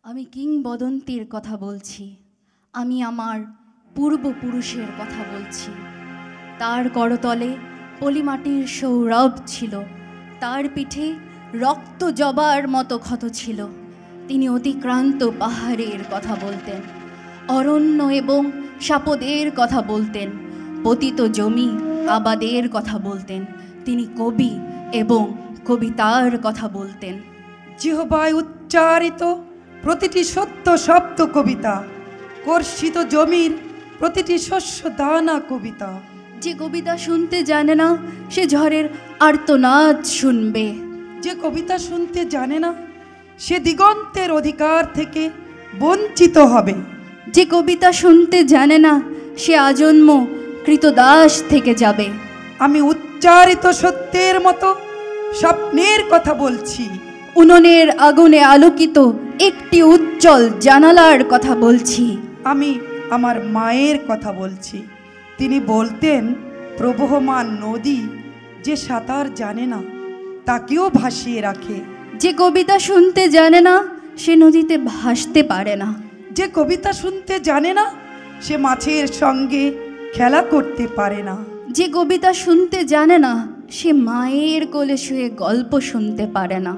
আমি কিংবদন্তির কথা বলছি, আমি আমার পূর্বপুরুষের কথা বলছি। তার করতলে পলিমাটির সৌরভ ছিল, তার পিঠে রক্ত জবার মতো ক্ষত ছিল। তিনি অতিক্রান্ত পাহাড়ের কথা বলতেন, অরণ্য এবং সাপদের কথা বলতেন, পতিত জমি আবাদের কথা বলতেন। তিনি কবি এবং কবিতার কথা বলতেন। জিহ্বায় উচ্চারিত প্রতিটি সত্য শব্দ কবিতা, কর্ষিত জমির প্রতিটি শস্য দানা কবিতা। যে কবিতা শুনতে জানে না সে ঝড়ের আর্তনাদ শুনবে। যে কবিতা শুনতে জানে না সে দিগন্তের অধিকার থেকে বঞ্চিত হবে। যে কবিতা শুনতে জানে না সে আজন্ম কৃতদাস থেকে যাবে। আমি উচ্চারিত সত্যের মতো স্বপ্নের কথা বলছি। উনুনের আগুনে আলোকিত একটি উজ্জ্বল জানালার কথা বলছি। আমি আমার মায়ের কথা বলছি। তিনি বলতেন, প্রবহমান নদী যে সাঁতার জানে না তাকেও ভাসিয়ে রাখে। যে কবিতা শুনতে জানে না সে নদীতে ভাসতে পারে না। যে কবিতা শুনতে জানে না সে মাছের সঙ্গে খেলা করতে পারে না। যে কবিতা শুনতে জানে না সে মায়ের কোলে শুয়ে গল্প শুনতে পারে না।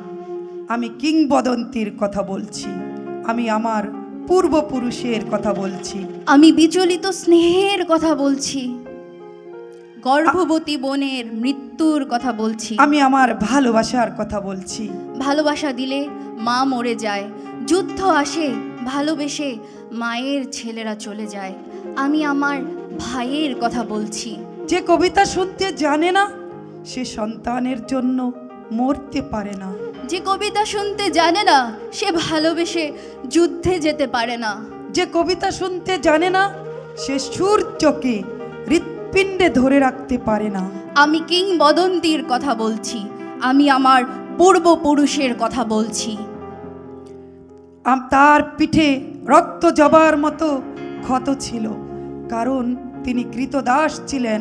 আমি কিংবদন্তির কথা বলছি, আমি আমার পূর্বপুরুষের কথা বলছি। আমি বিচলিত স্নেহের কথা বলছি, গর্ভবতী বোনের মৃত্যুর কথা বলছি। আমি আমার ভালোবাসার কথা বলছি। ভালোবাসা দিলে মা মরে যায়, যুদ্ধ আসে ভালোবেসে মায়ের ছেলেরা চলে যায়। আমি আমার ভাইয়ের কথা বলছি। যে কবিতা শুনতে জানে না সে সন্তানের জন্য মরতে পারে না। যে কবিতা শুনতে জানে না সে ভালোবেসে যুদ্ধে যেতে পারে না। যে কবিতা শুনতে জানে না সে সূর্যকে হৃৎপিণ্ডে ধরে রাখতে পারে না। আমি কিংবদন্তির কথা বলছি, আমি আমার পূর্বপুরুষের কথা বলছি। তার পিঠে রক্ত জবার মতো ক্ষত ছিল, কারণ তিনি কৃতদাস ছিলেন।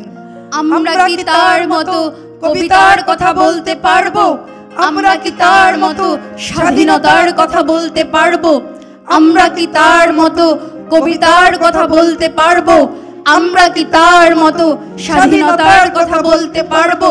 আমরা কি তার মতো কবিতার কথা বলতে পারবো? আমরা কি তার মতো স্বাধীনতার কথা বলতে পারবো? আমরা কি তার মতো কবিতার কথা বলতে পারবো? আমরা কি তার মতো স্বাধীনতার কথা বলতে পারবো?